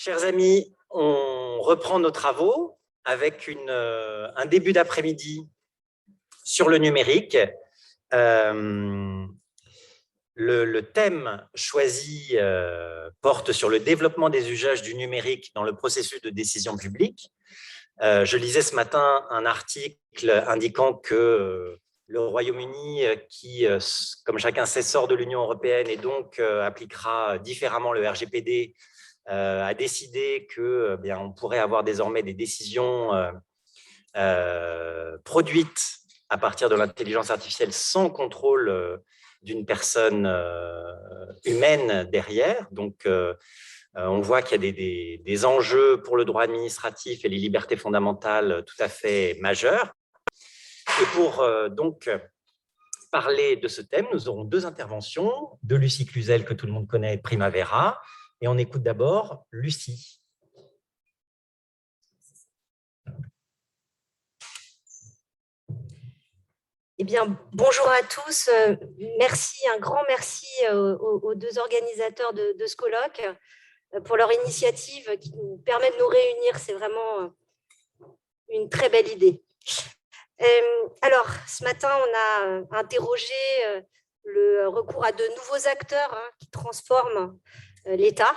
Chers amis, on reprend nos travaux avec un début d'après-midi sur le numérique. Le thème choisi porte sur le développement des usages du numérique dans le processus de décision publique. Je lisais ce matin un article indiquant que le Royaume-Uni, qui, comme chacun sait, sort de l'Union européenne et donc appliquera différemment le RGPD, a décidé que, on pourrait avoir désormais des décisions produites à partir de l'intelligence artificielle sans contrôle d'une personne humaine derrière. Donc, on voit qu'il y a des enjeux pour le droit administratif et les libertés fondamentales tout à fait majeurs. Et pour donc parler de ce thème, nous aurons deux interventions de Lucie Cluzel, que tout le monde connaît, Primavera. Et on écoute d'abord Lucie. Eh bien, bonjour à tous. Merci, un grand merci aux deux organisateurs de ce colloque pour leur initiative qui nous permet de nous réunir. C'est vraiment une très belle idée. Alors, ce matin, on a interrogé le recours à de nouveaux acteurs qui transforment l'État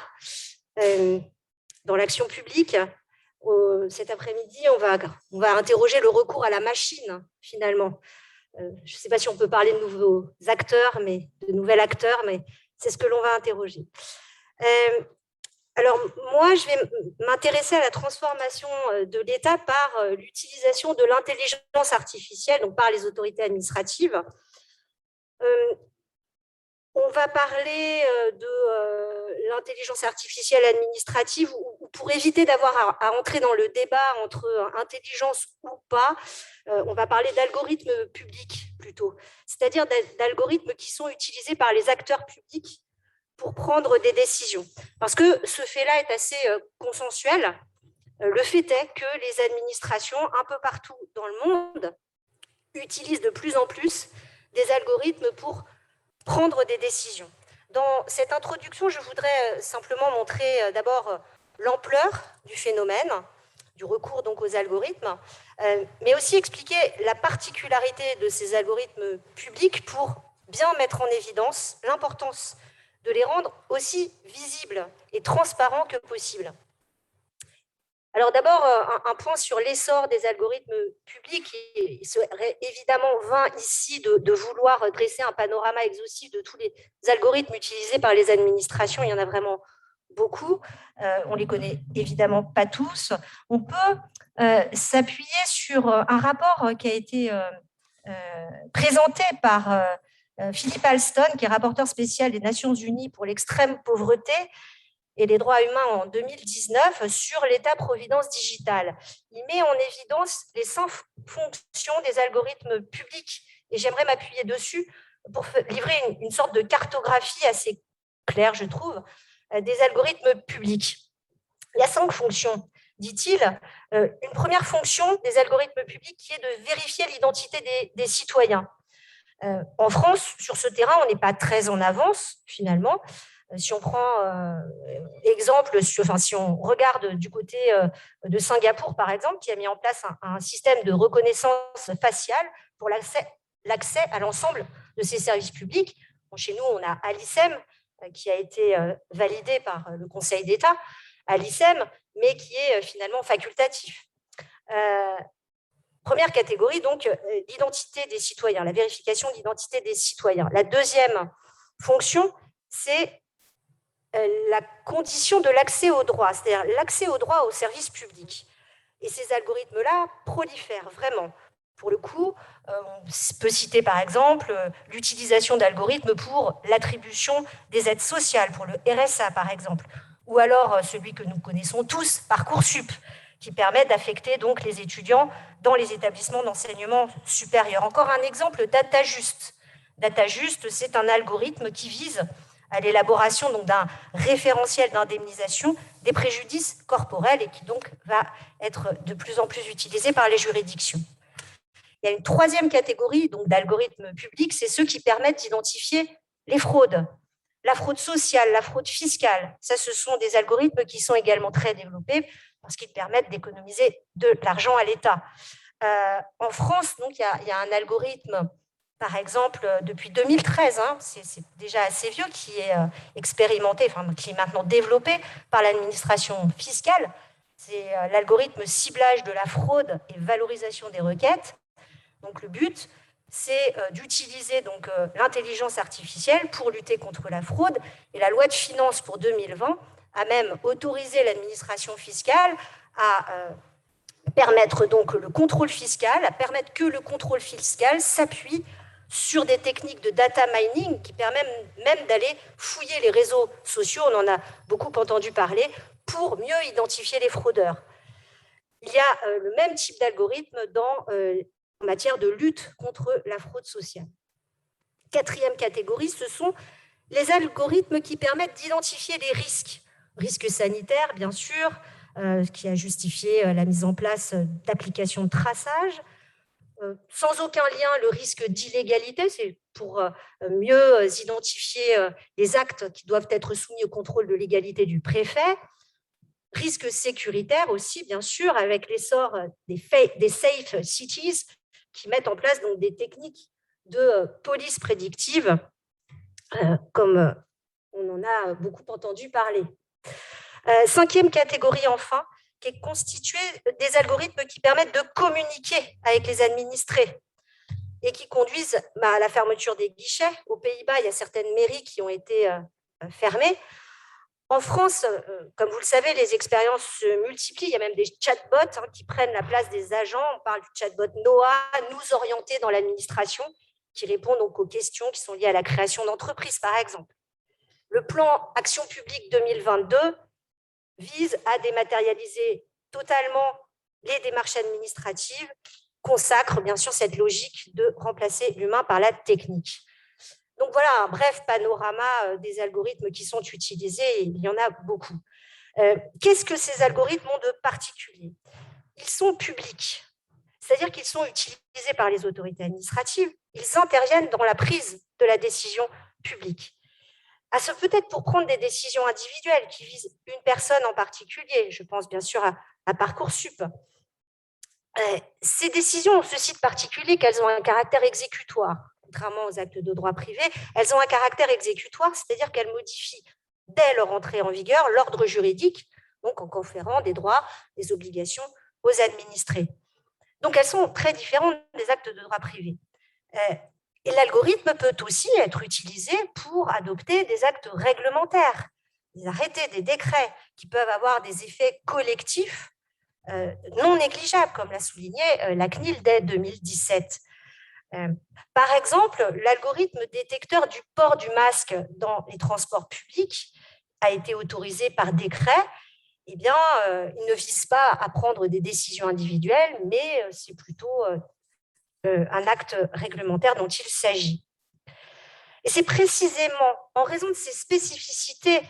dans l'action publique. Cet après-midi, on va interroger le recours à la machine, finalement. Je ne sais pas si on peut parler de nouveaux acteurs, de nouvel acteur, mais c'est ce que l'on va interroger. Alors, moi, je vais m'intéresser à la transformation de l'État par l'utilisation de l'intelligence artificielle, donc par les autorités administratives. On va parler de l'intelligence artificielle administrative, où pour éviter d'avoir à entrer dans le débat entre intelligence ou pas, on va parler d'algorithmes publics plutôt, c'est-à-dire d'algorithmes qui sont utilisés par les acteurs publics pour prendre des décisions. Parce que ce fait-là est assez consensuel. Le fait est que les administrations, un peu partout dans le monde, utilisent de plus en plus des algorithmes pour prendre des décisions. Dans cette introduction, je voudrais simplement montrer d'abord l'ampleur du phénomène, du recours donc aux algorithmes, mais aussi expliquer la particularité de ces algorithmes publics pour bien mettre en évidence l'importance de les rendre aussi visibles et transparents que possible. Alors d'abord, un point sur l'essor des algorithmes publics. Il serait évidemment vain ici de vouloir dresser un panorama exhaustif de tous les algorithmes utilisés par les administrations. Il y en a vraiment beaucoup. On ne les connaît évidemment pas tous. On peut s'appuyer sur un rapport qui a été présenté par Philippe Alston, qui est rapporteur spécial des Nations Unies pour l'extrême pauvreté et les droits humains en 2019 sur l'État-providence digitale. Il met en évidence les 5 fonctions des algorithmes publics et j'aimerais m'appuyer dessus pour livrer une sorte de cartographie assez claire, je trouve, des algorithmes publics. Il y a 5 fonctions, dit-il. Une première fonction des algorithmes publics qui est de vérifier l'identité des citoyens. En France, sur ce terrain, on n'est pas très en avance, finalement. Si on prend exemple, si on regarde du côté de Singapour, par exemple, qui a mis en place un système de reconnaissance faciale pour l'accès à l'ensemble de ces services publics. Bon, chez nous, on a Alicem, qui a été validé par le Conseil d'État, Alicem, mais qui est finalement facultatif. Première catégorie, donc, l'identité des citoyens, la vérification de l'identité des citoyens. La deuxième fonction, c'est la condition de l'accès aux droits, c'est-à-dire l'accès aux droits aux services publics. Et ces algorithmes-là prolifèrent vraiment. Pour le coup, on peut citer par exemple l'utilisation d'algorithmes pour l'attribution des aides sociales, pour le RSA par exemple, ou alors celui que nous connaissons tous, Parcoursup, qui permet d'affecter donc les étudiants dans les établissements d'enseignement supérieur. Encore un exemple, DataJust. DataJust, c'est un algorithme qui vise à l'élaboration d'un référentiel d'indemnisation des préjudices corporels et qui donc va être de plus en plus utilisé par les juridictions. Il y a une troisième catégorie d'algorithmes publics, c'est ceux qui permettent d'identifier les fraudes. La fraude sociale, la fraude fiscale, ça, ce sont des algorithmes qui sont également très développés parce qu'ils permettent d'économiser de l'argent à l'État. En France, donc, il y a un algorithme, par exemple, depuis 2013, hein, c'est déjà assez vieux, qui est expérimenté, enfin, qui est maintenant développé par l'administration fiscale. C'est l'algorithme ciblage de la fraude et valorisation des requêtes. Donc, le but, c'est d'utiliser l'intelligence artificielle pour lutter contre la fraude. Et la loi de finances pour 2020 a même autorisé l'administration fiscale à permettre donc le contrôle fiscal, à permettre que le contrôle fiscal s'appuie sur des techniques de data mining qui permettent même d'aller fouiller les réseaux sociaux, on en a beaucoup entendu parler, pour mieux identifier les fraudeurs. Il y a le même type d'algorithme en matière de lutte contre la fraude sociale. Quatrième catégorie, ce sont les algorithmes qui permettent d'identifier les risques. Risques sanitaires, bien sûr, qui a justifié la mise en place d'applications de traçage. Sans aucun lien, le risque d'illégalité, c'est pour mieux identifier les actes qui doivent être soumis au contrôle de légalité du préfet. Risque sécuritaire aussi, bien sûr, avec l'essor des safe cities qui mettent en place donc, des techniques de police prédictive, comme on en a beaucoup entendu parler. Cinquième catégorie, enfin, qui est constituée des algorithmes qui permettent de communiquer avec les administrés et qui conduisent à la fermeture des guichets. Aux Pays-Bas, il y a certaines mairies qui ont été fermées. En France, comme vous le savez, les expériences se multiplient. Il y a même des chatbots qui prennent la place des agents. On parle du chatbot Noah, nous orienter dans l'administration, qui répond donc aux questions qui sont liées à la création d'entreprises, par exemple. Le plan Action publique 2022 vise à dématérialiser totalement les démarches administratives, consacre bien sûr cette logique de remplacer l'humain par la technique. Donc voilà un bref panorama des algorithmes qui sont utilisés, et il y en a beaucoup. Qu'est-ce que ces algorithmes ont de particulier? Ils sont publics, c'est-à-dire qu'ils sont utilisés par les autorités administratives, ils interviennent dans la prise de la décision publique. Peut-être pour prendre des décisions individuelles qui visent une personne en particulier, je pense bien sûr à Parcoursup. Ces décisions ont ceci de particulier qu'elles ont un caractère exécutoire. Contrairement aux actes de droit privé, elles ont un caractère exécutoire, c'est-à-dire qu'elles modifient dès leur entrée en vigueur l'ordre juridique, donc en conférant des droits, des obligations aux administrés. Donc elles sont très différentes des actes de droit privé. Et l'algorithme peut aussi être utilisé pour adopter des actes réglementaires, des arrêtés, des décrets qui peuvent avoir des effets collectifs non négligeables, comme l'a souligné la CNIL dès 2017. Par exemple, l'algorithme détecteur du port du masque dans les transports publics a été autorisé par décret. Eh bien, il ne vise pas à prendre des décisions individuelles, mais c'est plutôt un acte réglementaire dont il s'agit. Et c'est précisément en raison de ces spécificités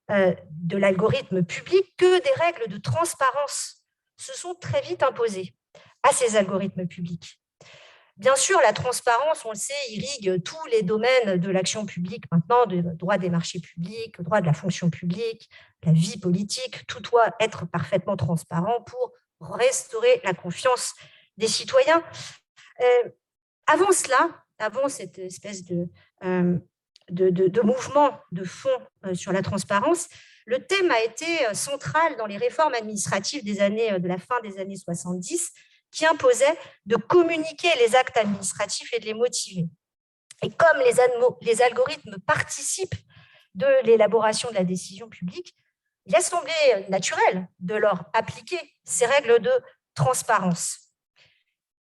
de l'algorithme public que des règles de transparence se sont très vite imposées à ces algorithmes publics. Bien sûr, la transparence, on le sait, irrigue tous les domaines de l'action publique maintenant, le droit des marchés publics, le droit de la fonction publique, la vie politique, tout doit être parfaitement transparent pour restaurer la confiance des citoyens. Avant cela, avant cette espèce de mouvement de fond sur la transparence, le thème a été central dans les réformes administratives de la fin des années 70, qui imposaient de communiquer les actes administratifs et de les motiver. Et comme les algorithmes participent de l'élaboration de la décision publique, il a semblé naturel de leur appliquer ces règles de transparence.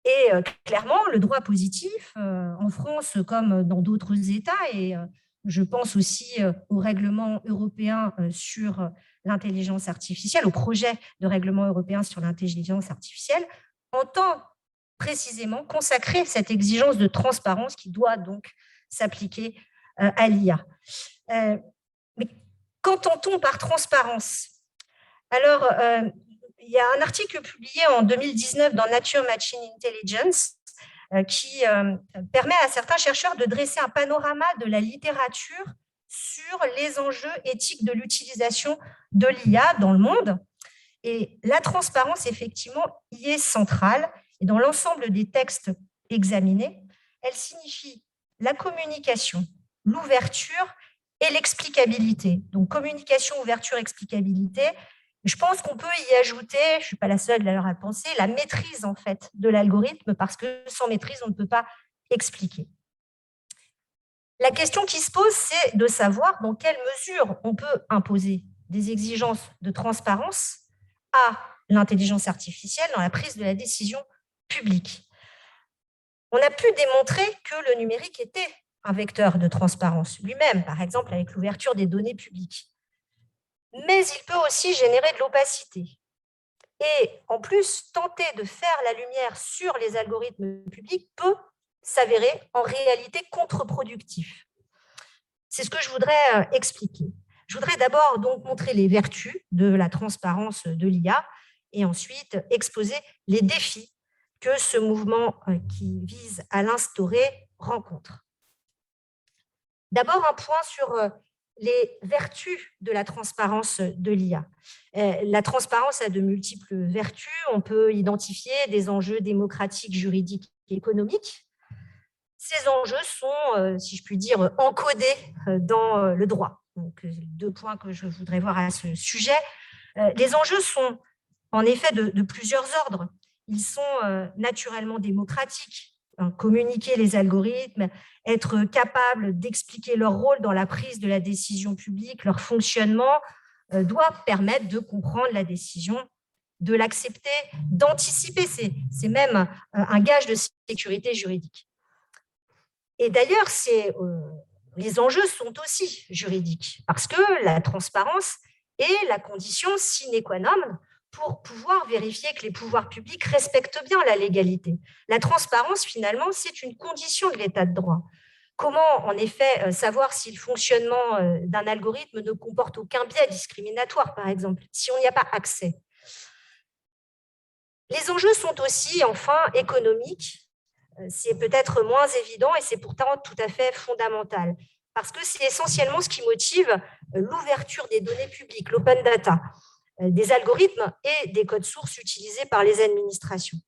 Et clairement, le droit positif, en France comme dans d'autres États, et je pense aussi au règlement européen sur l'intelligence artificielle, au projet de règlement européen sur l'intelligence artificielle, entend précisément consacrer cette exigence de transparence qui doit donc s'appliquer à l'IA. Mais qu'entend-on par transparence? Alors, il y a un article publié en 2019 dans Nature Machine Intelligence qui permet à certains chercheurs de dresser un panorama de la littérature sur les enjeux éthiques de l'utilisation de l'IA dans le monde. Et la transparence, effectivement, y est centrale. Et dans l'ensemble des textes examinés, elle signifie la communication, l'ouverture et l'explicabilité. Donc, communication, ouverture, explicabilité. Je pense qu'on peut y ajouter, je ne suis pas la seule d'ailleurs à le penser, la maîtrise en fait de l'algorithme, parce que sans maîtrise, on ne peut pas expliquer. La question qui se pose, c'est de savoir dans quelle mesure on peut imposer des exigences de transparence à l'intelligence artificielle dans la prise de la décision publique. On a pu démontrer que le numérique était un vecteur de transparence lui-même, par exemple avec l'ouverture des données publiques. Mais il peut aussi générer de l'opacité. Et en plus, tenter de faire la lumière sur les algorithmes publics peut s'avérer en réalité contre-productif. C'est ce que je voudrais expliquer. Je voudrais d'abord donc montrer les vertus de la transparence de l'IA et ensuite exposer les défis que ce mouvement qui vise à l'instaurer rencontre. D'abord, un point sur les vertus de la transparence de l'IA. La transparence a de multiples vertus. On peut identifier des enjeux démocratiques, juridiques et économiques. Ces enjeux sont, si je puis dire, encodés dans le droit. Donc, 2 points que je voudrais voir à ce sujet. Les enjeux sont en effet de plusieurs ordres. Ils sont naturellement démocratiques. Communiquer les algorithmes, être capable d'expliquer leur rôle dans la prise de la décision publique, leur fonctionnement, doit permettre de comprendre la décision, de l'accepter, d'anticiper. C'est même un gage de sécurité juridique. Et d'ailleurs, les enjeux sont aussi juridiques, parce que la transparence est la condition sine qua non pour pouvoir vérifier que les pouvoirs publics respectent bien la légalité. La transparence, finalement, c'est une condition de l'état de droit. Comment, en effet, savoir si le fonctionnement d'un algorithme ne comporte aucun biais discriminatoire, par exemple, si on n'y a pas accès? Les enjeux sont aussi, enfin, économiques. C'est peut-être moins évident et c'est pourtant tout à fait fondamental, parce que c'est essentiellement ce qui motive l'ouverture des données publiques, l'open data, des algorithmes et des codes sources utilisés par les administrations.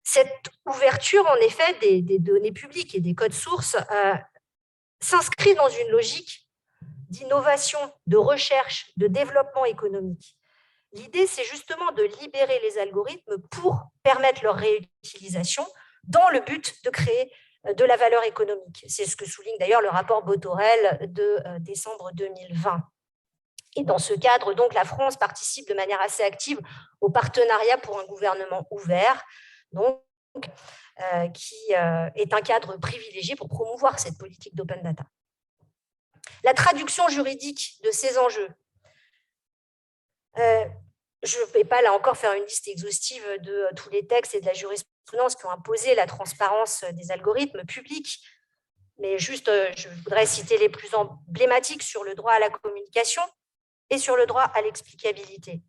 Cette ouverture, en effet, des données publiques et des codes sources s'inscrit dans une logique d'innovation, de recherche, de développement économique. L'idée, c'est justement de libérer les algorithmes pour permettre leur réutilisation dans le but de créer de la valeur économique. C'est ce que souligne d'ailleurs le rapport Botorel de décembre 2020. Et dans ce cadre, donc, la France participe de manière assez active au partenariat pour un gouvernement ouvert, donc, qui est un cadre privilégié pour promouvoir cette politique d'open data. La traduction juridique de ces enjeux. Je ne vais pas, là encore, faire une liste exhaustive de tous les textes et de la jurisprudence qui ont imposé la transparence des algorithmes publics, mais juste, je voudrais citer les plus emblématiques sur le droit à la communication et sur le droit à l'explicabilité.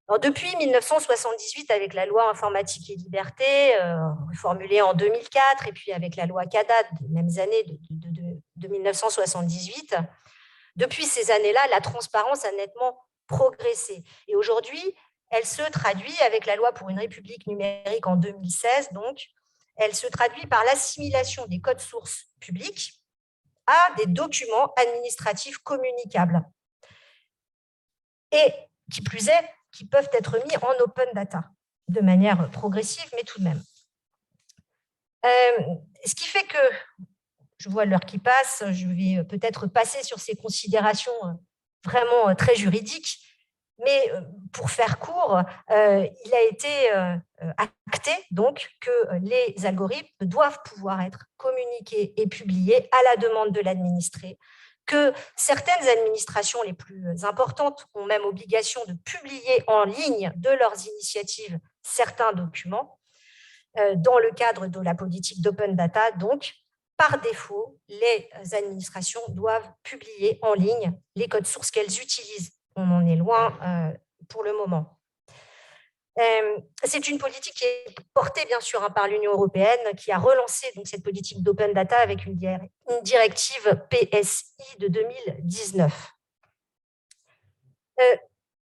Alors, depuis 1978, avec la loi Informatique et Liberté, reformulée en 2004, et puis avec la loi CADA des mêmes années de 1978, depuis ces années-là, la transparence a nettement progressé. Et aujourd'hui, elle se traduit avec la loi pour une république numérique en 2016, donc, elle se traduit par l'assimilation des codes sources publics à des documents administratifs communicables. Et qui plus est, qui peuvent être mis en open data de manière progressive, mais tout de même. Ce qui fait que, je vois l'heure qui passe, je vais peut-être passer sur ces considérations vraiment très juridiques, mais pour faire court, il a été acté donc que les algorithmes doivent pouvoir être communiqués et publiés à la demande de l'administré, que certaines administrations les plus importantes ont même obligation de publier en ligne de leurs initiatives certains documents, dans le cadre de la politique d'open data. Donc, par défaut, les administrations doivent publier en ligne les codes sources qu'elles utilisent. On en est loin pour le moment. C'est une politique qui est portée, bien sûr, par l'Union européenne, qui a relancé donc, cette politique d'open data avec une directive PSI de 2019.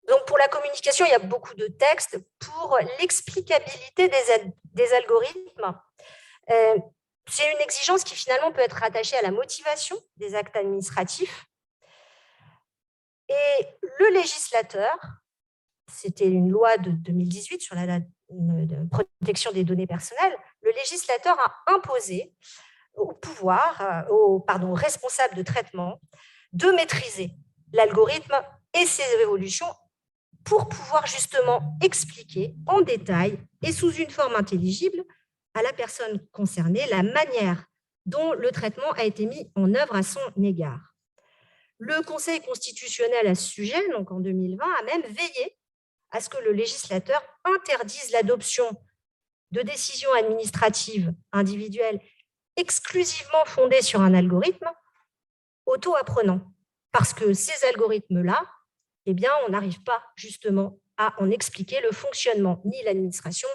Donc, pour la communication, il y a beaucoup de textes. Pour l'explicabilité des algorithmes, c'est une exigence qui, finalement, peut être rattachée à la motivation des actes administratifs. Et le législateur, c'était une loi de 2018 sur la protection des données personnelles, le législateur a imposé au aux responsables de traitement de maîtriser l'algorithme et ses évolutions pour pouvoir justement expliquer en détail et sous une forme intelligible à la personne concernée la manière dont le traitement a été mis en œuvre à son égard. Le Conseil constitutionnel à ce sujet, donc en 2020, a même veillé à ce que le législateur interdise l'adoption de décisions administratives individuelles exclusivement fondées sur un algorithme auto-apprenant. Parce que ces algorithmes-là, eh bien, on n'arrive pas justement à en expliquer le fonctionnement, ni l'administration,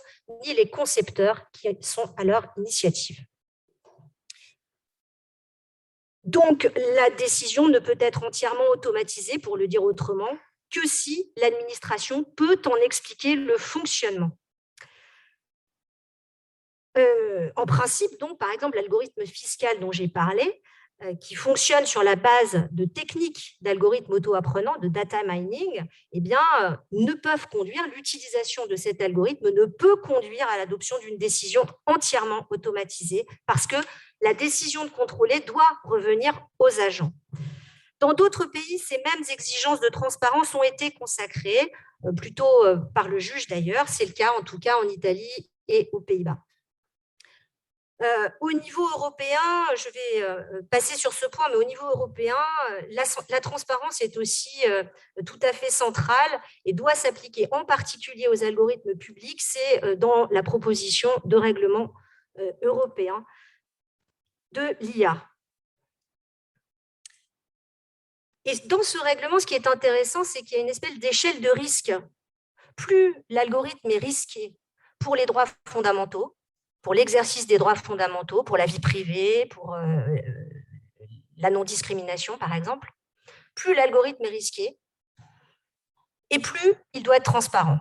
ni les concepteurs qui sont à leur initiative. Donc, la décision ne peut être entièrement automatisée, pour le dire autrement, que si l'administration peut en expliquer le fonctionnement. En principe, donc, par exemple, l'algorithme fiscal dont j'ai parlé, qui fonctionne sur la base de techniques d'algorithmes auto-apprenants, de data mining, eh bien, ne peuvent conduire, l'utilisation de cet algorithme ne peut conduire à l'adoption d'une décision entièrement automatisée parce que la décision de contrôler doit revenir aux agents. Dans d'autres pays, ces mêmes exigences de transparence ont été consacrées, plutôt par le juge d'ailleurs, c'est le cas en tout cas en Italie et aux Pays-Bas. Au niveau européen, je vais passer sur ce point, mais au niveau européen, la transparence est aussi tout à fait centrale et doit s'appliquer en particulier aux algorithmes publics. C'est dans la proposition de règlement européen de l'IA. Et dans ce règlement, ce qui est intéressant, c'est qu'il y a une espèce d'échelle de risque. Plus l'algorithme est risqué pour les droits fondamentaux, pour l'exercice des droits fondamentaux, pour la vie privée, pour la non-discrimination, par exemple, plus l'algorithme est risqué et plus il doit être transparent.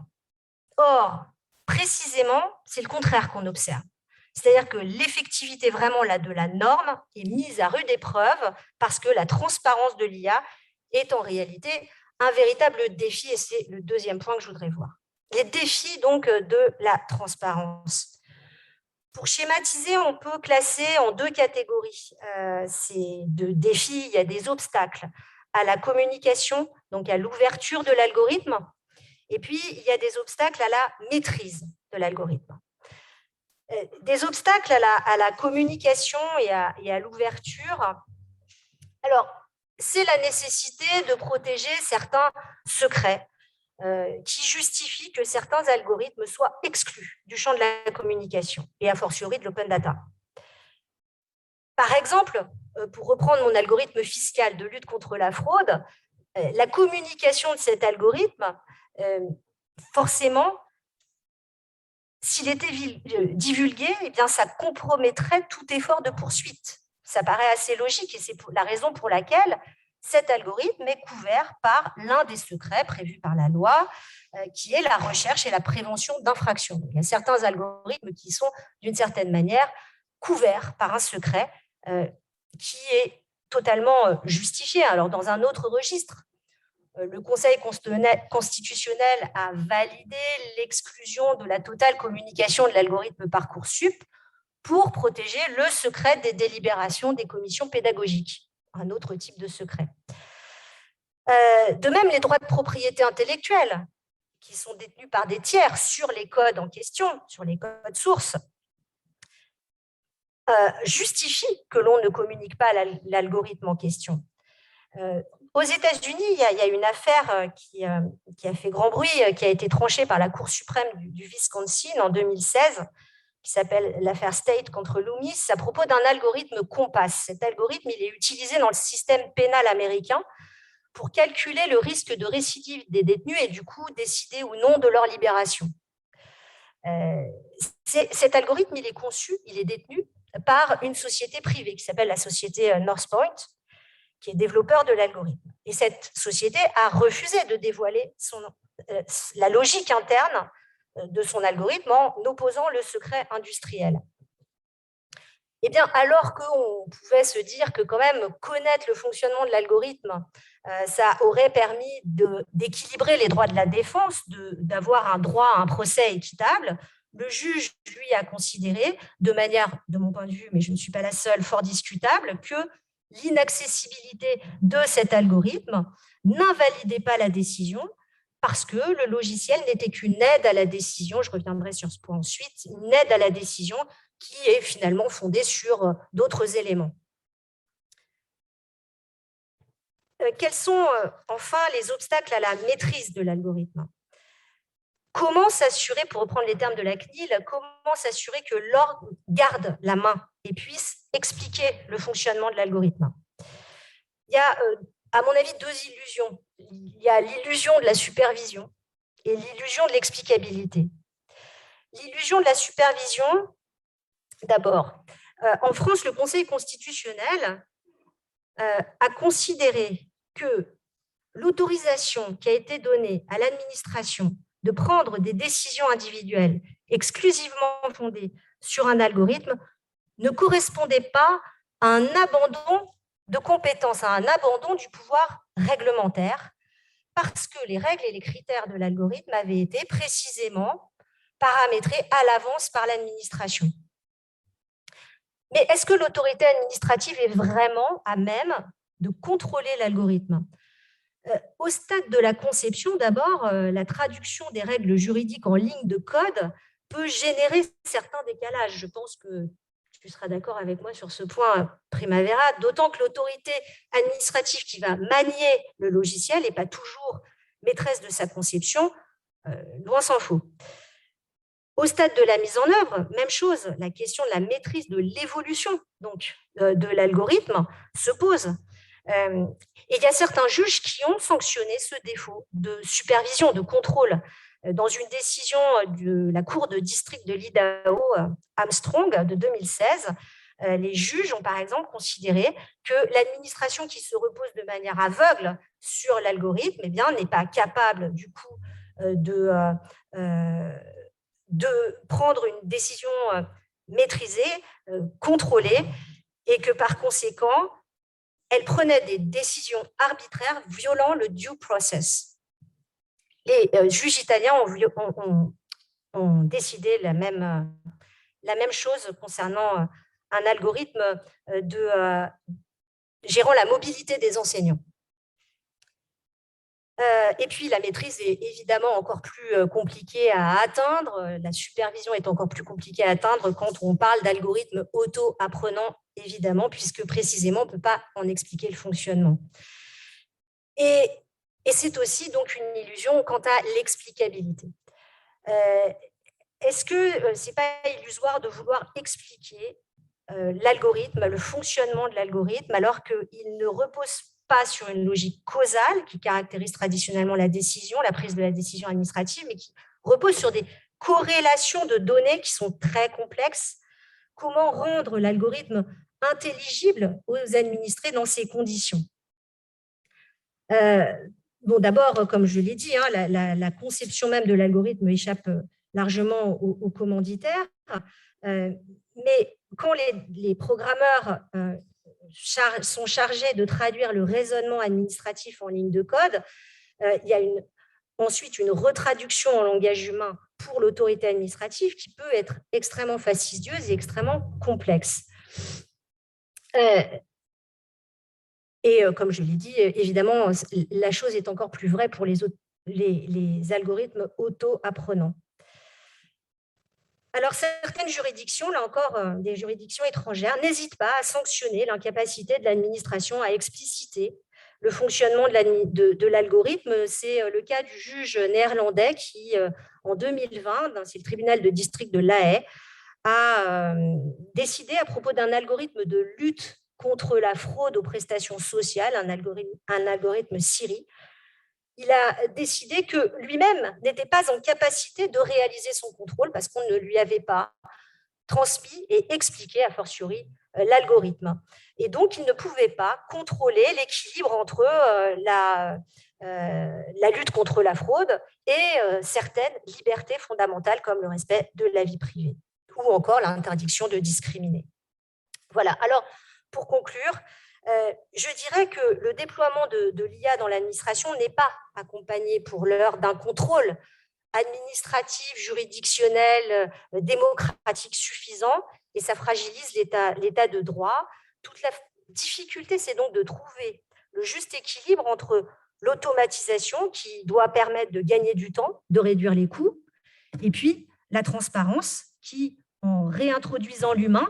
Or, précisément, c'est le contraire qu'on observe. C'est-à-dire que l'effectivité vraiment là, de la norme est mise à rude épreuve parce que la transparence de l'IA est en réalité un véritable défi, et c'est le deuxième point que je voudrais voir. Les défis donc de la transparence. Pour schématiser, on peut classer en deux catégories ces deux défis. Il y a des obstacles à la communication, donc à l'ouverture de l'algorithme, et puis il y a des obstacles à la maîtrise de l'algorithme. Des obstacles à la communication et à l'ouverture. Alors, c'est la nécessité de protéger certains secrets qui justifient que certains algorithmes soient exclus du champ de la communication et a fortiori de l'open data. Par exemple, pour reprendre mon algorithme fiscal de lutte contre la fraude, la communication de cet algorithme, forcément, s'il était divulgué, eh bien, ça compromettrait tout effort de poursuite. Ça paraît assez logique et c'est la raison pour laquelle cet algorithme est couvert par l'un des secrets prévus par la loi, qui est la recherche et la prévention d'infractions. Il y a certains algorithmes qui sont, d'une certaine manière, couverts par un secret qui est totalement justifié. Alors, dans un autre registre, le Conseil constitutionnel a validé l'exclusion de la totale communication de l'algorithme Parcoursup pour protéger le secret des délibérations des commissions pédagogiques, un autre type de secret. De même, les droits de propriété intellectuelle, qui sont détenus par des tiers sur les codes en question, sur les codes sources, justifient que l'on ne communique pas l'algorithme en question. Aux États-Unis, il y a une affaire qui a fait grand bruit, qui a été tranchée par la Cour suprême du Wisconsin en 2016, qui s'appelle l'affaire State contre Loomis, à propos d'un algorithme Compass. Cet algorithme, il est utilisé dans le système pénal américain pour calculer le risque de récidive des détenus et du coup décider ou non de leur libération. Cet algorithme, il est conçu, il est détenu par une société privée qui s'appelle la société Northpoint, qui est développeur de l'algorithme. Et cette société a refusé de dévoiler la logique interne de son algorithme en opposant le secret industriel. Eh bien, alors qu'on pouvait se dire que quand même connaître le fonctionnement de l'algorithme, ça aurait permis d'équilibrer les droits de la défense, d'avoir un droit à un procès équitable, le juge, lui, a considéré, de manière, de mon point de vue, mais je ne suis pas la seule, fort discutable, que l'inaccessibilité de cet algorithme n'invalidait pas la décision parce que le logiciel n'était qu'une aide à la décision, je reviendrai sur ce point ensuite, une aide à la décision qui est finalement fondée sur d'autres éléments. Quels sont enfin les obstacles à la maîtrise de l'algorithme? Comment s'assurer, pour reprendre les termes de la CNIL, comment s'assurer que l'ordre garde la main et puisse expliquer le fonctionnement de l'algorithme? Il y a, à mon avis, deux illusions. Il y a l'illusion de la supervision et l'illusion de l'explicabilité. L'illusion de la supervision, d'abord, en France, le Conseil constitutionnel a considéré que l'autorisation qui a été donnée à l'administration de prendre des décisions individuelles exclusivement fondées sur un algorithme ne correspondait pas à un abandon de compétences, à un abandon du pouvoir réglementaire, parce que les règles et les critères de l'algorithme avaient été précisément paramétrés à l'avance par l'administration. Mais est-ce que l'autorité administrative est vraiment à même de contrôler l'algorithme? Au stade de la conception, d'abord, la traduction des règles juridiques en ligne de code peut générer certains décalages. Je pense que tu seras d'accord avec moi sur ce point, Primavera, d'autant que l'autorité administrative qui va manier le logiciel n'est pas toujours maîtresse de sa conception, loin s'en faut. Au stade de la mise en œuvre, même chose, la question de la maîtrise de l'évolution de l'algorithme se pose. Et il y a certains juges qui ont sanctionné ce défaut de supervision, de contrôle. Dans une décision de la Cour de district de l'Idaho, Armstrong, de 2016, les juges ont par exemple considéré que l'administration qui se repose de manière aveugle sur l'algorithme n'est pas capable du coup de prendre une décision maîtrisée, contrôlée, et que par conséquent, elle prenait des décisions arbitraires violant le due process. Les juges italiens ont décidé la même chose concernant un algorithme gérant la mobilité des enseignants. Et puis, la maîtrise est évidemment encore plus compliquée à atteindre. La supervision est encore plus compliquée à atteindre quand on parle d'algorithmes auto-apprenants, évidemment, puisque précisément, on ne peut pas en expliquer le fonctionnement. Et c'est aussi donc une illusion quant à l'explicabilité. Est-ce que ce n'est pas illusoire de vouloir expliquer l'algorithme, le fonctionnement de l'algorithme, alors qu'il ne repose pas sur une logique causale qui caractérise traditionnellement la décision, la prise de la décision administrative, mais qui repose sur des corrélations de données qui sont très complexes? Comment rendre l'algorithme intelligible aux administrés dans ces conditions? Bon, d'abord, comme je l'ai dit, la conception même de l'algorithme échappe largement aux commanditaires, mais quand les programmeurs sont chargés de traduire le raisonnement administratif en ligne de code, il y a ensuite une retraduction en langage humain pour l'autorité administrative qui peut être extrêmement fastidieuse et extrêmement complexe. Et comme je l'ai dit, évidemment, la chose est encore plus vraie pour les algorithmes auto-apprenants. Alors, certaines juridictions, là encore, des juridictions étrangères, n'hésitent pas à sanctionner l'incapacité de l'administration à expliciter le fonctionnement de l'algorithme. C'est le cas du juge néerlandais qui, en 2020, c'est le tribunal de district de La Haye, a décidé à propos d'un algorithme de lutte contre la fraude aux prestations sociales, un algorithme Siri, il a décidé que lui-même n'était pas en capacité de réaliser son contrôle parce qu'on ne lui avait pas transmis et expliqué, a fortiori, l'algorithme. Et donc, il ne pouvait pas contrôler l'équilibre entre la lutte contre la fraude et certaines libertés fondamentales comme le respect de la vie privée ou encore l'interdiction de discriminer. Voilà. Alors, pour conclure, je dirais que le déploiement de l'IA dans l'administration n'est pas accompagné pour l'heure d'un contrôle administratif, juridictionnel, démocratique suffisant, et ça fragilise l'état de droit. Toute la difficulté, c'est donc de trouver le juste équilibre entre l'automatisation qui doit permettre de gagner du temps, de réduire les coûts, et puis la transparence qui, en réintroduisant l'humain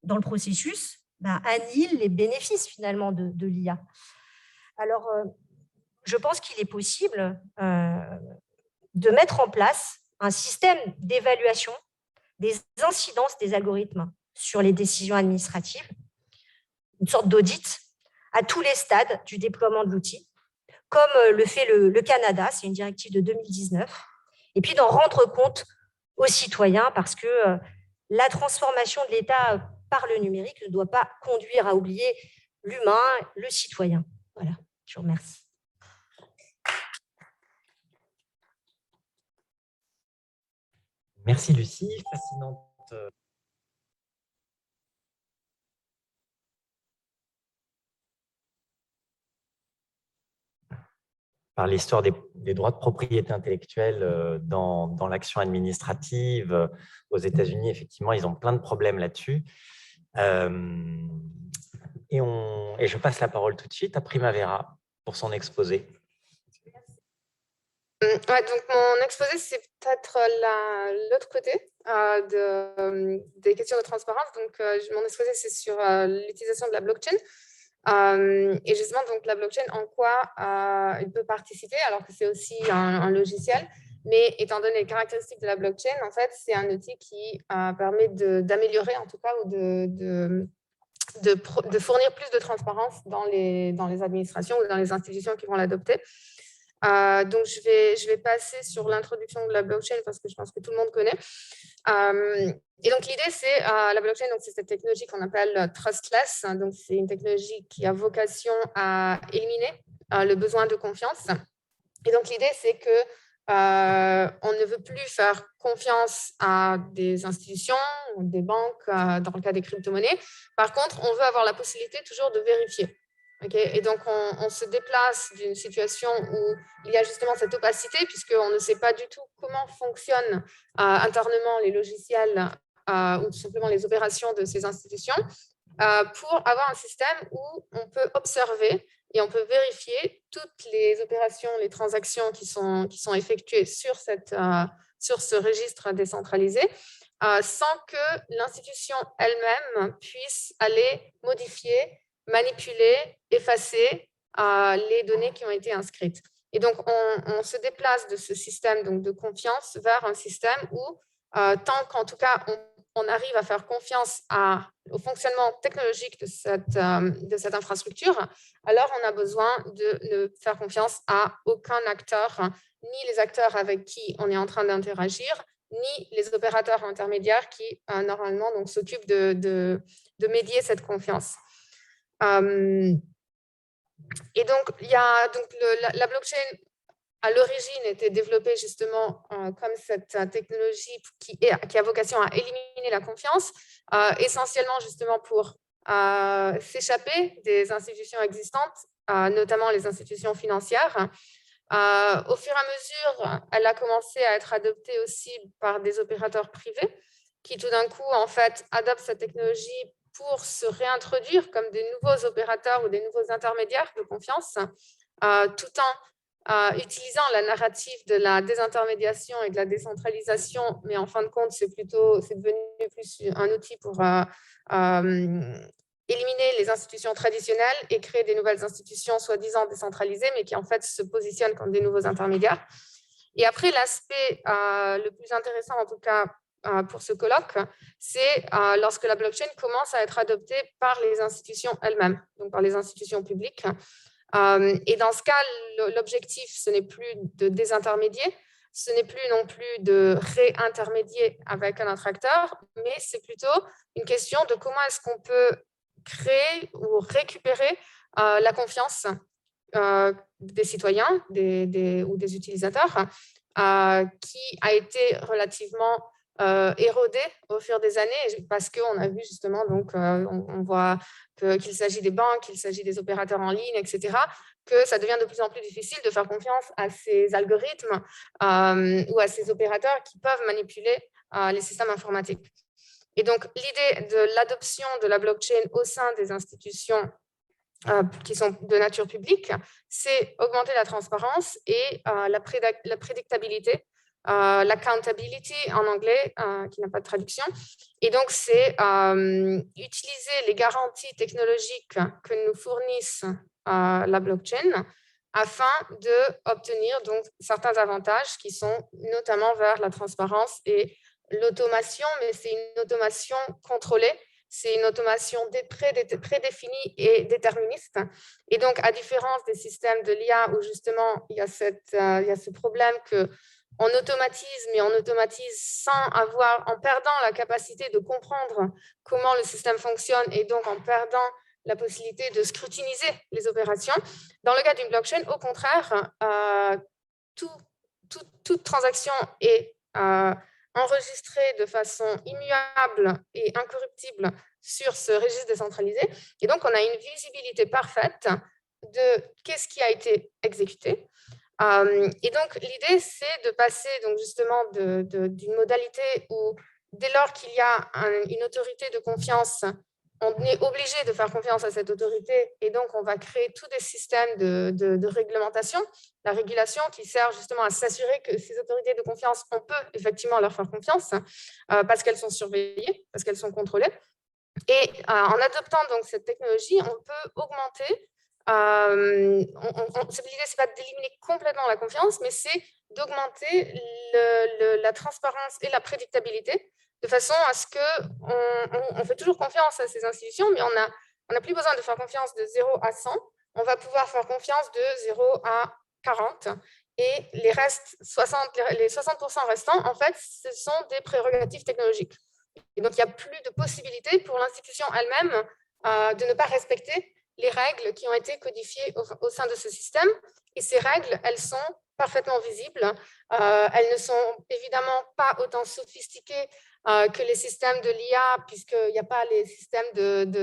dans le processus, annihile les bénéfices finalement de l'IA. Alors, je pense qu'il est possible de mettre en place un système d'évaluation des incidences des algorithmes sur les décisions administratives, une sorte d'audit à tous les stades du déploiement de l'outil, comme le fait le Canada, c'est une directive de 2019, et puis d'en rendre compte aux citoyens parce que la transformation de l'État par le numérique ne doit pas conduire à oublier l'humain, le citoyen. Voilà, je vous remercie. Merci Lucie, fascinante. Par l'histoire des droits de propriété intellectuelle dans l'action administrative. Aux États-Unis, effectivement, ils ont plein de problèmes là-dessus. Et je passe la parole tout de suite à Primavera pour son exposé. Ouais, donc mon exposé, c'est peut-être l'autre côté des questions de transparence. Donc, mon exposé, c'est sur l'utilisation de la blockchain. Et justement, donc, la blockchain, en quoi il peut participer, alors que c'est aussi un logiciel. Mais étant donné les caractéristiques de la blockchain, en fait, c'est un outil qui permet d'améliorer, en tout cas, ou de fournir plus de transparence dans les administrations ou dans les institutions qui vont l'adopter. Donc, je vais passer sur l'introduction de la blockchain parce que je pense que tout le monde connaît. Et donc, l'idée, c'est la blockchain, c'est cette technologie qu'on appelle trustless. Donc, c'est une technologie qui a vocation à éliminer le besoin de confiance. Et donc, l'idée, c'est que on ne veut plus faire confiance à des institutions ou des banques dans le cas des crypto-monnaies. Par contre, on veut avoir la possibilité toujours de vérifier. Okay, et donc, on se déplace d'une situation où il y a justement cette opacité, puisqu'on ne sait pas du tout comment fonctionnent internement les logiciels ou tout simplement les opérations de ces institutions, pour avoir un système où on peut observer et on peut vérifier toutes les opérations, les transactions qui sont effectuées sur ce registre décentralisé, sans que l'institution elle-même puisse aller modifier, manipuler, effacer les données qui ont été inscrites. Et donc, on se déplace de ce système donc, de confiance vers un système où, tant qu'en tout cas, on arrive à faire confiance au fonctionnement technologique de cette infrastructure, alors on a besoin de ne faire confiance à aucun acteur, ni les acteurs avec qui on est en train d'interagir, ni les opérateurs intermédiaires qui, normalement, s'occupent de médier cette confiance. Et donc, il y a la blockchain, à l'origine, était développée justement comme cette technologie qui a vocation à éliminer la confiance, essentiellement justement pour s'échapper des institutions existantes, notamment les institutions financières. Au fur et à mesure, elle a commencé à être adoptée aussi par des opérateurs privés qui, tout d'un coup, en fait, adoptent cette technologie pour se réintroduire comme des nouveaux opérateurs ou des nouveaux intermédiaires de confiance, tout en utilisant la narrative de la désintermédiation et de la décentralisation, mais en fin de compte, c'est devenu plus un outil pour éliminer les institutions traditionnelles et créer des nouvelles institutions soi-disant décentralisées, mais qui en fait se positionnent comme des nouveaux intermédiaires. Et après, l'aspect le plus intéressant, en tout cas pour ce colloque, c'est lorsque la blockchain commence à être adoptée par les institutions elles-mêmes, donc par les institutions publiques. Et dans ce cas, l'objectif, ce n'est plus de désintermédier, ce n'est plus non plus de réintermédier avec un autre acteur, mais c'est plutôt une question de comment est-ce qu'on peut créer ou récupérer la confiance des citoyens ou des utilisateurs qui a été relativement érodée au fur des années parce qu'on a vu justement, donc on voit qu'il s'agit des banques, qu'il s'agit des opérateurs en ligne, etc., que ça devient de plus en plus difficile de faire confiance à ces algorithmes ou à ces opérateurs qui peuvent manipuler les systèmes informatiques. Et donc, l'idée de l'adoption de la blockchain au sein des institutions qui sont de nature publique, c'est augmenter la transparence et la prédictabilité, l'accountability en anglais, qui n'a pas de traduction. Et donc, c'est utiliser les garanties technologiques que nous fournissent la blockchain afin d'obtenir donc certains avantages qui sont notamment vers la transparence et l'automation, mais c'est une automation contrôlée. C'est une automation prédéfinie et déterministe. Et donc, à différence des systèmes de l'IA où justement il y a ce problème qu'on automatise, mais on automatise en perdant la capacité de comprendre comment le système fonctionne et donc en perdant la possibilité de scrutiniser les opérations. Dans le cas d'une blockchain, au contraire, toute transaction est enregistrée de façon immuable et incorruptible sur ce registre décentralisé. Et donc, on a une visibilité parfaite de qu'est-ce qui a été exécuté. Et donc, l'idée, c'est de passer donc, justement d'une modalité où, dès lors qu'il y a une autorité de confiance, on est obligé de faire confiance à cette autorité et donc on va créer tous des systèmes de réglementation, la régulation qui sert justement à s'assurer que ces autorités de confiance, on peut effectivement leur faire confiance parce qu'elles sont surveillées, parce qu'elles sont contrôlées. Et en adoptant donc cette technologie, on peut augmenter, l'idée c'est pas d'éliminer complètement la confiance, mais c'est d'augmenter la transparence et la prédictabilité de façon à ce qu'on fait toujours confiance à ces institutions, mais on n'a plus besoin de faire confiance de 0 à 100. On va pouvoir faire confiance de 0 à 40. Et les 60% restants, en fait, ce sont des prérogatives technologiques. Et donc, il n'y a plus de possibilité pour l'institution elle-même de ne pas respecter les règles qui ont été codifiées au sein de ce système. Et ces règles, elles sont parfaitement visibles. Elles ne sont évidemment pas autant sophistiquées que les systèmes de l'IA, puisqu'il n'y a pas les systèmes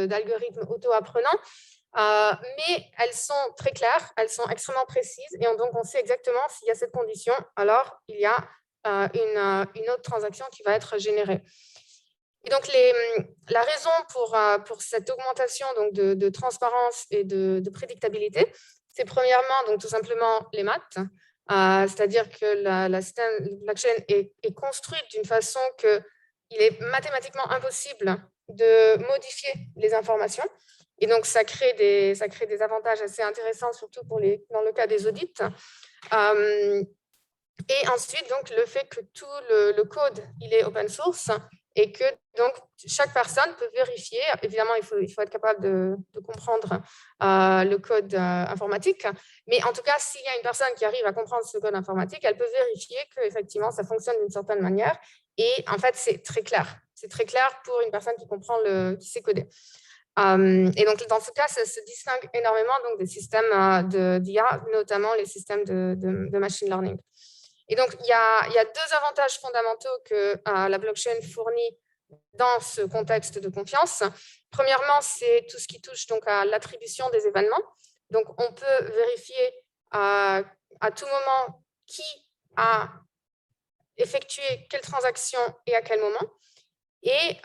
d'algorithmes auto-apprenants. Mais elles sont très claires, elles sont extrêmement précises, et donc on sait exactement s'il y a cette condition, alors il y a une autre transaction qui va être générée. Et donc, la raison pour cette augmentation donc, de transparence et de prédictabilité, c'est premièrement donc, tout simplement les maths, c'est-à-dire que la blockchain est construite d'une façon qu'il est mathématiquement impossible de modifier les informations. Et donc, ça crée des avantages assez intéressants, surtout dans le cas des audits. Et ensuite, donc, le fait que tout le code, il est open source et que donc, chaque personne peut vérifier. Évidemment, il faut être capable de comprendre le code informatique. Mais en tout cas, s'il y a une personne qui arrive à comprendre ce code informatique, elle peut vérifier qu'effectivement, ça fonctionne d'une certaine manière. Et en fait, c'est très clair. C'est très clair pour une personne qui sait coder. Et donc, dans ce cas, ça se distingue énormément donc, des systèmes d'IA, notamment les systèmes de machine learning. Et donc, il y a deux avantages fondamentaux que la blockchain fournit dans ce contexte de confiance. Premièrement, c'est tout ce qui touche donc, à l'attribution des événements. Donc, on peut vérifier à tout moment qui a effectué quelle transaction et à quel moment. Et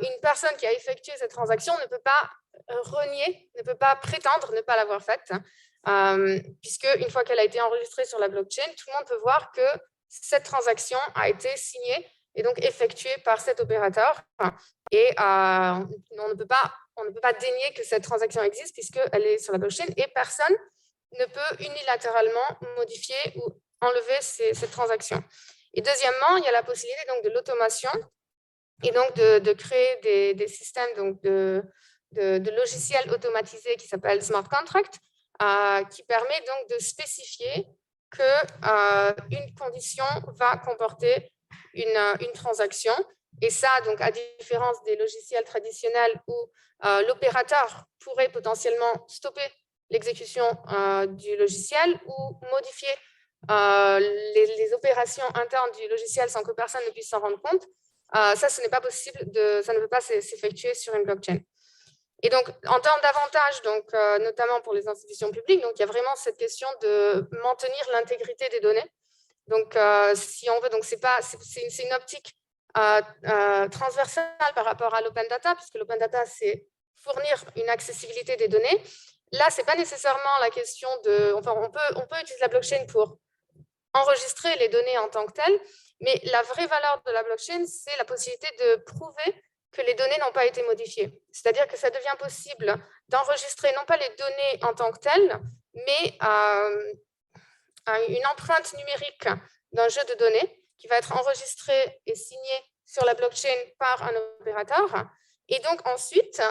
une personne qui a effectué cette transaction ne peut pas renier, ne peut pas prétendre ne pas l'avoir faite, puisque une fois qu'elle a été enregistrée sur la blockchain, tout le monde peut voir que cette transaction a été signée et donc effectuée par cet opérateur. Et on ne peut pas dénier que cette transaction existe puisqu'elle est sur la blockchain et personne ne peut unilatéralement modifier ou enlever cette transaction. Et deuxièmement, il y a la possibilité donc, de l'automation et donc de créer des systèmes donc, de logiciels automatisés qui s'appellent smart contracts, qui permet donc de spécifier qu'une condition va comporter une transaction. Et ça, donc, à différence des logiciels traditionnels où l'opérateur pourrait potentiellement stopper l'exécution du logiciel ou modifier les opérations internes du logiciel sans que personne ne puisse s'en rendre compte, ça, ce n'est pas possible, ça ne peut pas s'effectuer sur une blockchain. Et donc, en termes d'avantages, donc, notamment pour les institutions publiques, donc, il y a vraiment cette question de maintenir l'intégrité des données. Donc, si on veut, donc c'est une optique transversale par rapport à l'open data, puisque l'open data, c'est fournir une accessibilité des données. Là, ce n'est pas nécessairement la question de... Enfin, on peut utiliser la blockchain pour enregistrer les données en tant que telles, mais la vraie valeur de la blockchain, c'est la possibilité de prouver que les données n'ont pas été modifiées. C'est-à-dire que ça devient possible d'enregistrer non pas les données en tant que telles, mais une empreinte numérique d'un jeu de données qui va être enregistré et signé sur la blockchain par un opérateur. Et donc ensuite,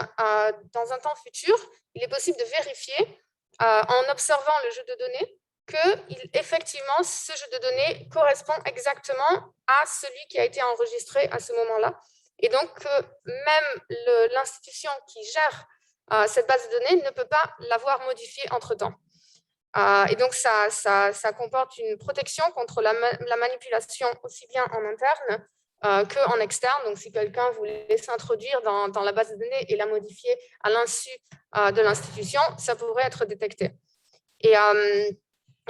dans un temps futur, il est possible de vérifier en observant le jeu de données que effectivement ce jeu de données correspond exactement à celui qui a été enregistré à ce moment-là. Et donc même l'institution qui gère cette base de données ne peut pas l'avoir modifiée entre-temps. Et donc, ça comporte une protection contre la manipulation aussi bien en interne qu'en externe. Donc, si quelqu'un voulait s'introduire dans la base de données et la modifier à l'insu de l'institution, ça pourrait être détecté. Et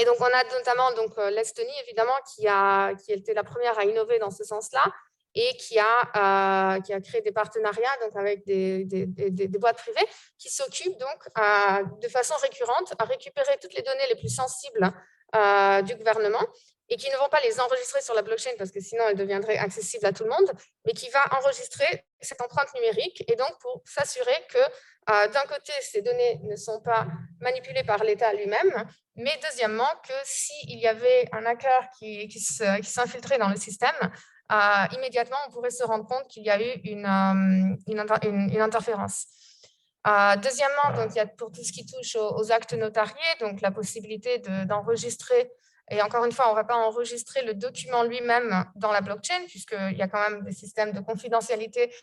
donc, on a notamment l'Estonie, évidemment, qui a été la première à innover dans ce sens-là et qui a créé des partenariats donc, avec des boîtes privées qui s'occupent donc de façon récurrente à récupérer toutes les données les plus sensibles du gouvernement et qui ne vont pas les enregistrer sur la blockchain parce que sinon elles deviendraient accessibles à tout le monde, mais qui va enregistrer cette empreinte numérique et donc pour s'assurer que d'un côté, ces données ne sont pas manipulées par l'État lui-même, mais deuxièmement, que s'il y avait un hacker qui s'infiltrait dans le système, immédiatement, on pourrait se rendre compte qu'il y a eu une interférence. Deuxièmement, donc, il y a pour tout ce qui touche aux actes notariés, donc la possibilité d'enregistrer, et encore une fois, on ne va pas enregistrer le document lui-même dans la blockchain, puisqu'il y a quand même des systèmes de confidentialité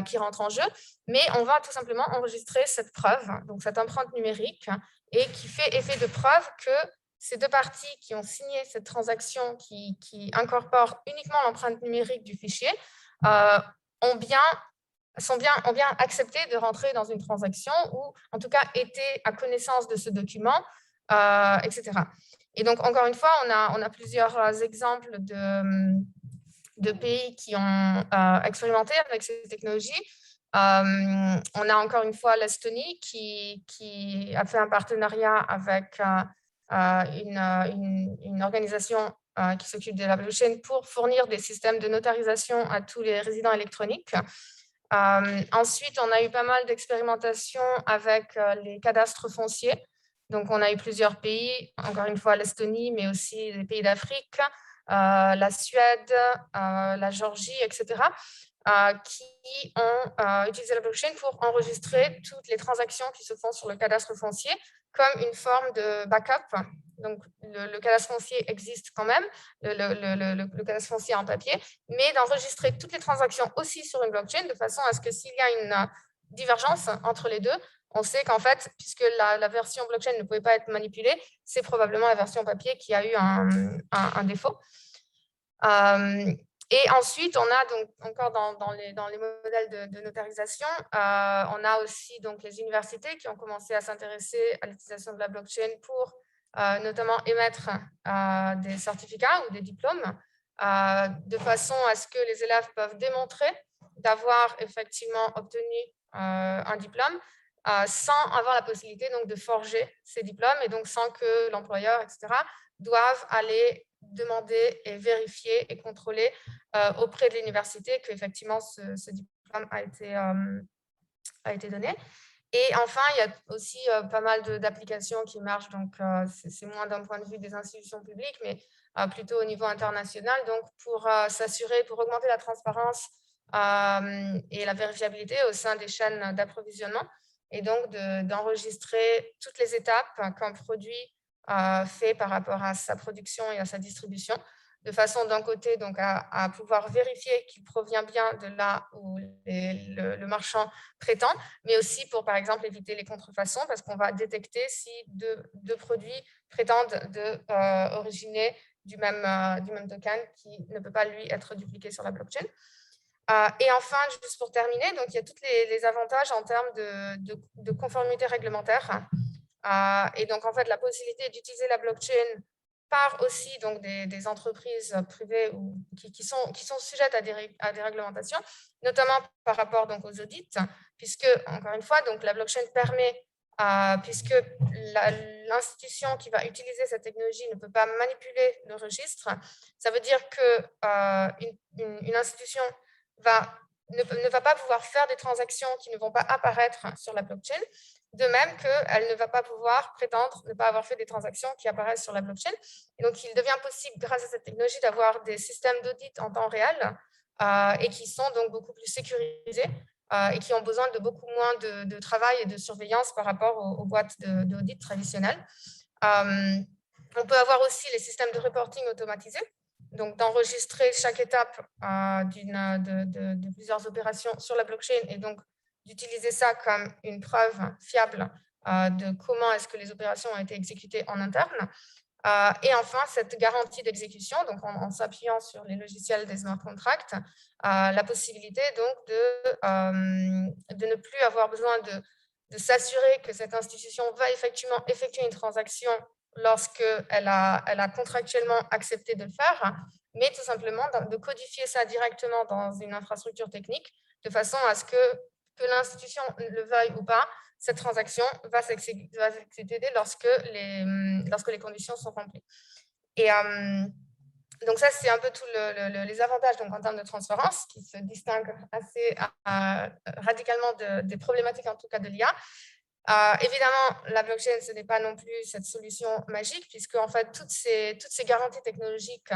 qui rentrent en jeu, mais on va tout simplement enregistrer cette preuve, donc cette empreinte numérique, et qui fait effet de preuve que ces deux parties qui ont signé cette transaction qui incorpore uniquement l'empreinte numérique du fichier ont bien accepté de rentrer dans une transaction ou en tout cas été à connaissance de ce document, etc. Et donc, encore une fois, on a plusieurs exemples de pays qui ont expérimenté avec ces technologies. On a encore une fois l'Estonie qui a fait un partenariat avec une organisation qui s'occupe de la blockchain pour fournir des systèmes de notarisation à tous les résidents électroniques. Ensuite, on a eu pas mal d'expérimentations avec les cadastres fonciers. Donc, on a eu plusieurs pays, encore une fois l'Estonie, mais aussi les pays d'Afrique, la Suède, la Géorgie, etc., qui ont utilisé la blockchain pour enregistrer toutes les transactions qui se font sur le cadastre foncier comme une forme de backup. Donc, le cadastre foncier existe quand même, le cadastre foncier en papier, mais d'enregistrer toutes les transactions aussi sur une blockchain de façon à ce que s'il y a une divergence entre les deux, on sait qu'en fait, puisque la version blockchain ne pouvait pas être manipulée, c'est probablement la version papier qui a eu un défaut. Et ensuite, on a donc encore dans les modèles de notarisation, on a aussi donc les universités qui ont commencé à s'intéresser à l'utilisation de la blockchain pour notamment émettre des certificats ou des diplômes, de façon à ce que les élèves peuvent démontrer d'avoir effectivement obtenu un diplôme sans avoir la possibilité donc, de forger ces diplômes et donc sans que l'employeur, etc., doivent aller demander et vérifier et contrôler auprès de l'université qu'effectivement ce diplôme a été donné. Et enfin, il y a aussi pas mal d'applications qui émergent, donc c'est moins d'un point de vue des institutions publiques, mais plutôt au niveau international, donc pour s'assurer, pour augmenter la transparence et la vérifiabilité au sein des chaînes d'approvisionnement. et donc d'enregistrer toutes les étapes qu'un produit fait par rapport à sa production et à sa distribution, de façon d'un côté donc à pouvoir vérifier qu'il provient bien de là où le marchand prétend, mais aussi pour par exemple éviter les contrefaçons, parce qu'on va détecter si deux produits prétendent originer du même token qui ne peut pas lui être dupliqué sur la blockchain. Et enfin, juste pour terminer, donc il y a tous les avantages en termes de conformité réglementaire. Et donc, en fait, la possibilité d'utiliser la blockchain par aussi donc, des entreprises privées qui sont sujettes à des réglementations, notamment par rapport donc, aux audits, puisque, encore une fois, donc, la blockchain permet, puisque l'institution qui va utiliser cette technologie ne peut pas manipuler le registre, ça veut dire qu'une institution ne va pas pouvoir faire des transactions qui ne vont pas apparaître sur la blockchain, de même qu'elle ne va pas pouvoir prétendre ne pas avoir fait des transactions qui apparaissent sur la blockchain. Et donc, il devient possible, grâce à cette technologie, d'avoir des systèmes d'audit en temps réel et qui sont donc beaucoup plus sécurisés et qui ont besoin de beaucoup moins de travail et de surveillance par rapport aux boîtes d'audit traditionnelles. On peut avoir aussi les systèmes de reporting automatisés, donc d'enregistrer chaque étape de plusieurs opérations sur la blockchain et donc d'utiliser ça comme une preuve fiable de comment est-ce que les opérations ont été exécutées en interne. Et enfin, cette garantie d'exécution, donc en s'appuyant sur les logiciels des smart contracts, la possibilité donc de ne plus avoir besoin de s'assurer que cette institution va effectivement effectuer une transaction lorsqu'elle a contractuellement accepté de le faire, mais tout simplement de codifier ça directement dans une infrastructure technique de façon à ce que l'institution le veuille ou pas, cette transaction va s'exécuter lorsque les conditions sont remplies. Et donc ça, c'est un peu tous les avantages donc, en termes de transparence qui se distinguent assez radicalement des problématiques, en tout cas de l'IA. Évidemment, la blockchain, ce n'est pas non plus cette solution magique, puisque en fait, toutes ces garanties technologiques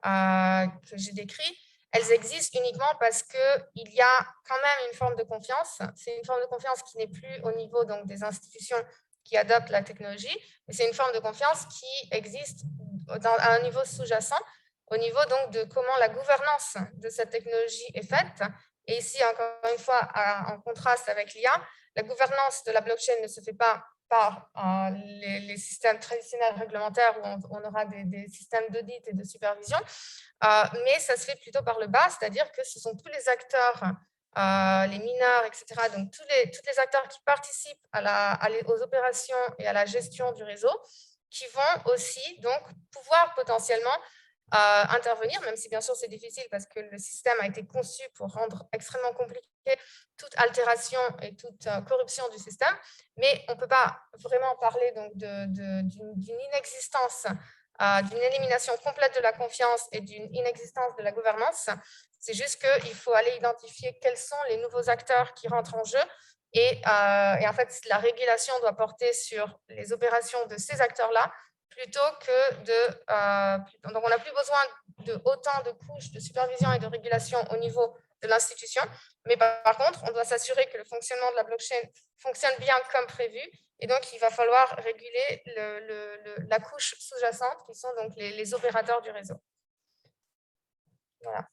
que j'ai décrites, elles existent uniquement parce qu'il y a quand même une forme de confiance. C'est une forme de confiance qui n'est plus au niveau donc, des institutions qui adoptent la technologie, mais c'est une forme de confiance qui existe à un niveau sous-jacent, au niveau donc de comment la gouvernance de cette technologie est faite. Et ici, encore une fois, en contraste avec l'IA, la gouvernance de la blockchain ne se fait pas par les systèmes traditionnels réglementaires où on aura des systèmes d'audit et de supervision, mais ça se fait plutôt par le bas, c'est-à-dire que ce sont tous les acteurs, les mineurs, etc., donc tous les acteurs qui participent aux opérations et à la gestion du réseau, qui vont aussi donc pouvoir potentiellement intervenir, même si bien sûr c'est difficile parce que le système a été conçu pour rendre extrêmement compliqué toute altération et toute corruption du système, mais on ne peut pas vraiment parler donc d'une inexistence, d'une élimination complète de la confiance et d'une inexistence de la gouvernance. C'est juste qu'il faut aller identifier quels sont les nouveaux acteurs qui rentrent en jeu et en fait la régulation doit porter sur les opérations de ces acteurs-là plutôt que donc on n'a plus besoin de autant de couches de supervision et de régulation au niveau de l'institution, mais par contre, on doit s'assurer que le fonctionnement de la blockchain fonctionne bien comme prévu, et donc il va falloir réguler la couche sous-jacente, qui sont donc les opérateurs du réseau. Voilà.